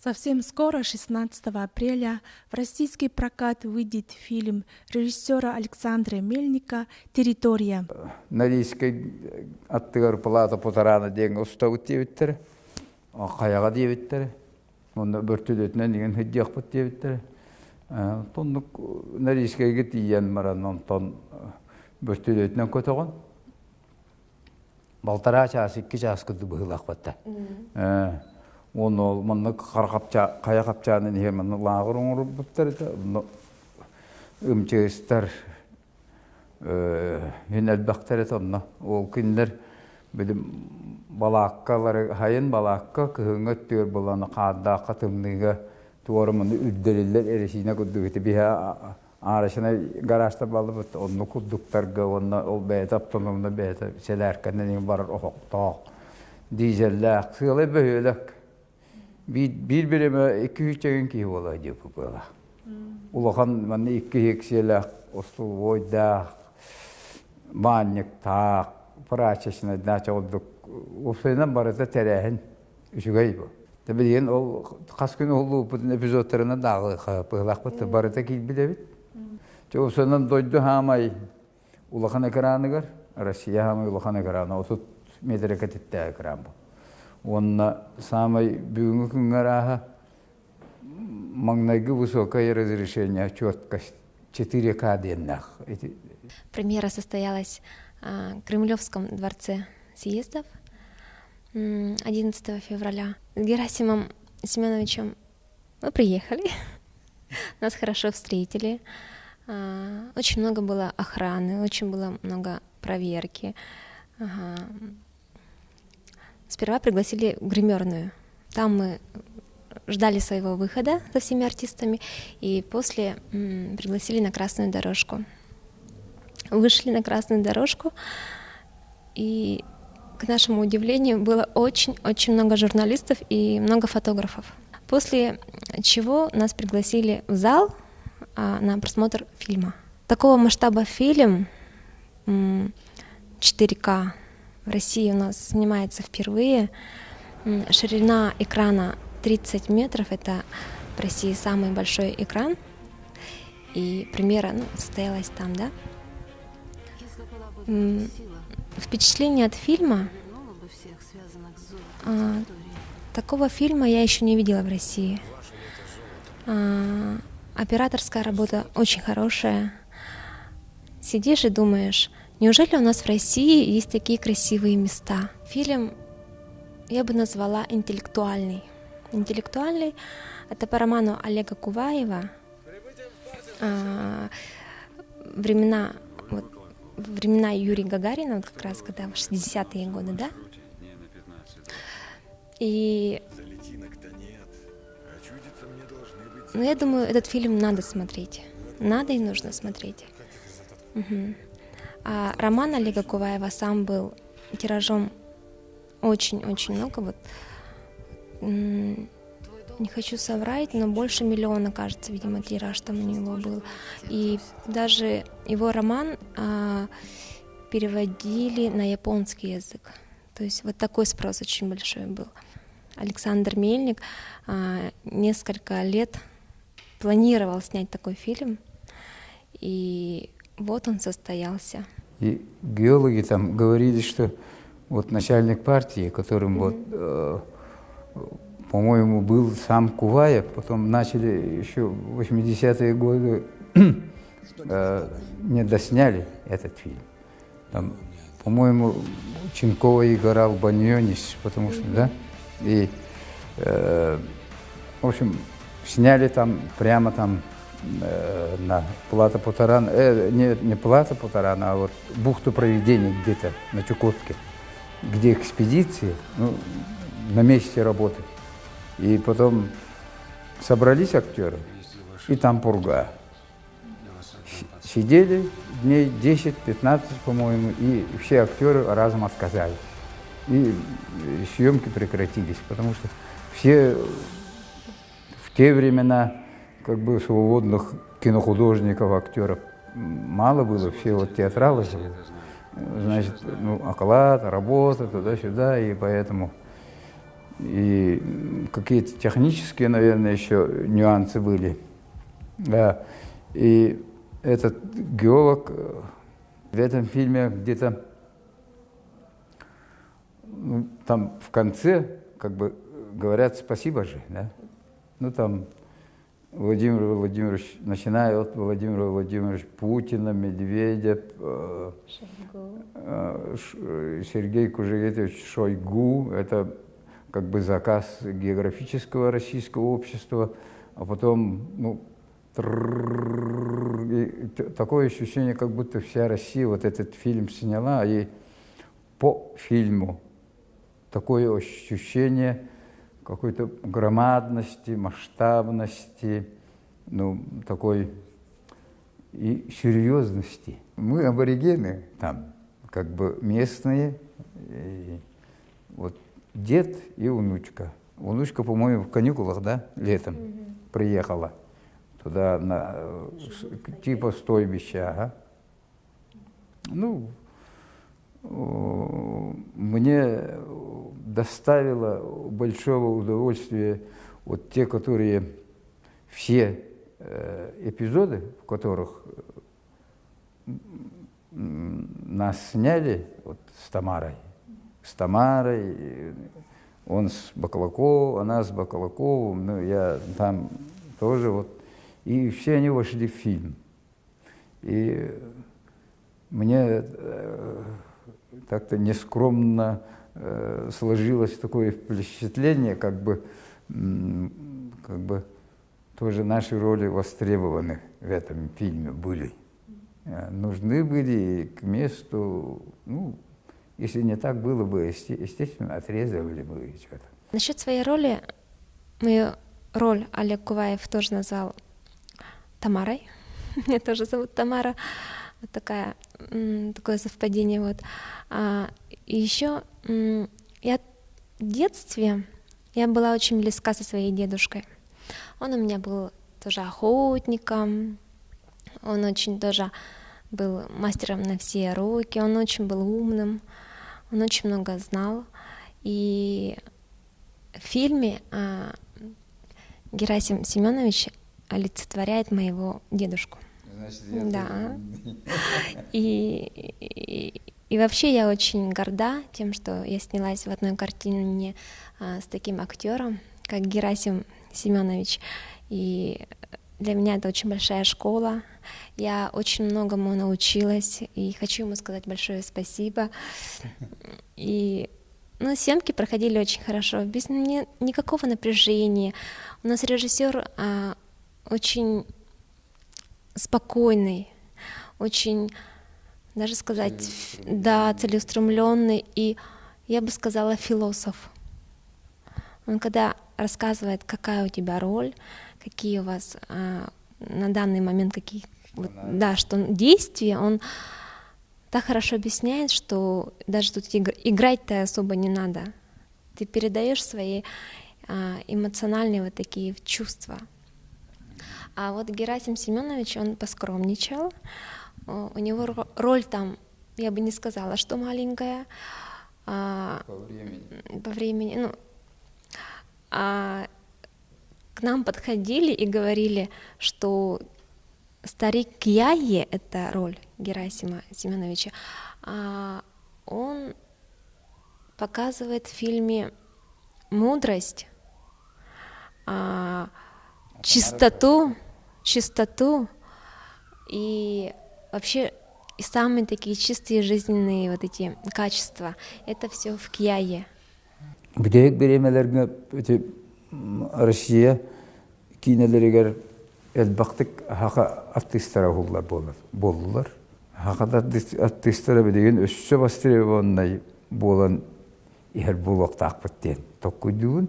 Совсем скоро, 16 апреля, в российский прокат выйдет фильм режиссера Александра Мельника «Территория». Норильский аттыгар палата потарана деген устауыт дебиттер, каяга дебиттер, онда бөртөлөтүнөн деген хыддыакпыт дебиттер. Тоннук Норильскийге тиян маранон тон бөртөлөтүнөн көтөгөн. Балтара час 2 час кылды быылакпатта. Оны ол мында кая капчанын хеманы лагыр оңурбуттар да. Өмчестер Hünelbakter et onna. Ол күнлер білім балаққалары, хайын балаққа күхіңгет төр боланы қаддаққа тымныға туарымыны үдделілер әресіне күддігіті. Біға арашына гаражта балы бұд. Оны күддіктарға, ол бәйті аптанымына бәйті селәркәнен барыр оқтақ. Дизелләк, сылай бөйләк. Bir-birime 2-3 gün ki olay diyor bu böyle. Ulakan bana 2 hekselek, ostul voyda, manyak tak, praçesine daha çoğulduk. O suyundan barıda terehin üçügey bu. Tabi diyen o kas gün oldu bu epizodlarına dağı pıhlak battı. Barıda gil bilebit. O suyundan doydu hamay. Ulakan ekranı gar. Rusya hamay ulakan ekranı. 30 metre katıttı ekran bu. Онна самой бүгүнкү күнгө маңнайгы высокое разрешение, четкость 4К деннах. Премьера состоялась в Кремлевском дворце съездов 11 февраля. С Герасимом Семеновичем мы приехали, нас хорошо встретили. Очень много было охраны, очень было много проверки. Сперва пригласили в гримерную. Там мы ждали своего выхода со всеми артистами, и после пригласили на красную дорожку. Вышли на красную дорожку, и, к нашему удивлению, было очень-очень много журналистов и много фотографов. После чего нас пригласили в зал на просмотр фильма. Такого масштаба фильм 4К в России у нас снимается впервые. Ширина экрана 30 метров, это в России самый большой экран. И премьера состоялась там, да? Впечатление от фильма. Такого фильма я еще не видела в России. Операторская работа очень хорошая. Сидишь и думаешь, неужели у нас в России есть такие красивые места? Фильм я бы назвала интеллектуальный. Интеллектуальный — это по роману Олега Куваева. Времена Юрия Гагарина, вот как раз когда в 60-е годы, да? И я думаю, этот фильм надо смотреть. Надо и нужно смотреть. А роман Олега Куваева сам был тиражом очень-очень много. Вот, не хочу соврать, но больше 1 миллиона, кажется, видимо, тираж там у него был. И даже его роман переводили на японский язык. То есть вот такой спрос очень большой был. Александр Мельник несколько лет планировал снять такой фильм, и вот он состоялся. И геологи там говорили, что вот начальник партии, которым вот, по-моему, был сам Куваев, потом начали еще в 80-е годы не досняли этот фильм. Там, по-моему, Ченкова играл Баньонис, потому что, да, и, в общем, сняли там прямо там на Плата Потаран, не Плата Потаран, а вот бухту Провидения где-то на Чукотке, где экспедиции, на месте работы. И потом собрались актеры, и там пурга. Сидели дней 10-15, по-моему, и все актеры разом отказались. И съемки прекратились, потому что все в те времена как бы свободных кинохудожников, актеров мало было, все вот театралы, значит, оклад, работа, туда-сюда, и поэтому И какие-то технические, наверное, еще нюансы были. Да. И этот геолог в этом фильме где-то там в конце как бы говорят спасибо же, да? Ну там Владимир Владимирович, начиная от Владимира Владимировича Путина, Медведя, Сергей Кужегетович Шойгу, это как бы заказ географического российского общества, а потом, ну, такое ощущение, как будто вся Россия вот этот фильм сняла, и по фильму такое ощущение какой-то громадности, масштабности, ну, такой и серьезности. Мы аборигены там, как бы местные, и вот дед и внучка. Внучка, по-моему, в каникулах, да, летом приехала туда на типа стойбища. Ага. Ну, мне доставило большого удовольствия вот те, которые все эпизоды, в которых нас сняли вот с Тамарой, он с Баклаковым, она с Баклаковым, ну, я там тоже вот, и все они вошли в фильм. И мне как-то нескромно сложилось такое впечатление, как бы тоже наши роли востребованы в этом фильме были. Нужны были к месту, ну, если не так было бы, естественно, отрезали бы что-то. Насчет своей роли, мою роль Олег Куваев тоже назвал Тамарой. Меня тоже зовут Тамара. Вот такое совпадение. Вот. И еще я в детстве была очень близка со своей дедушкой. Он у меня был тоже охотником, он очень тоже был мастером на все руки, он очень был умным, он очень много знал. И в фильме Герасим Семенович олицетворяет моего дедушку. Значит, да. И вообще я очень горда тем, что я снялась в одной картине с таким актером, как Герасим Семенович. И для меня это очень большая школа. Я очень многому научилась, и хочу ему сказать большое спасибо. И съемки проходили очень хорошо, без никакого напряжения. У нас режиссер очень спокойный, очень, даже сказать, да, целеустремленный, и я бы сказала, философ. Он когда рассказывает, какая у тебя роль, какие у вас на данный момент какие, да, что действия, он так хорошо объясняет, что даже тут играть-то особо не надо. Ты передаешь свои эмоциональные вот такие чувства. А вот Герасим Семенович, он поскромничал. У него роль там, я бы не сказала, что маленькая. По времени. К нам подходили и говорили, что старик Кьяе, это роль Герасима Семеновича, он показывает в фильме мудрость, чистоту и вообще и самые такие чистые жизненные вот эти качества. Это все в Кьяе. Бдек беремелерге Россия кинелеригер элбактык хака артисттара болдулар. Хакада артисттара деген өссө бастыребоннай болан ихер булактак биттен. Токкуйдуун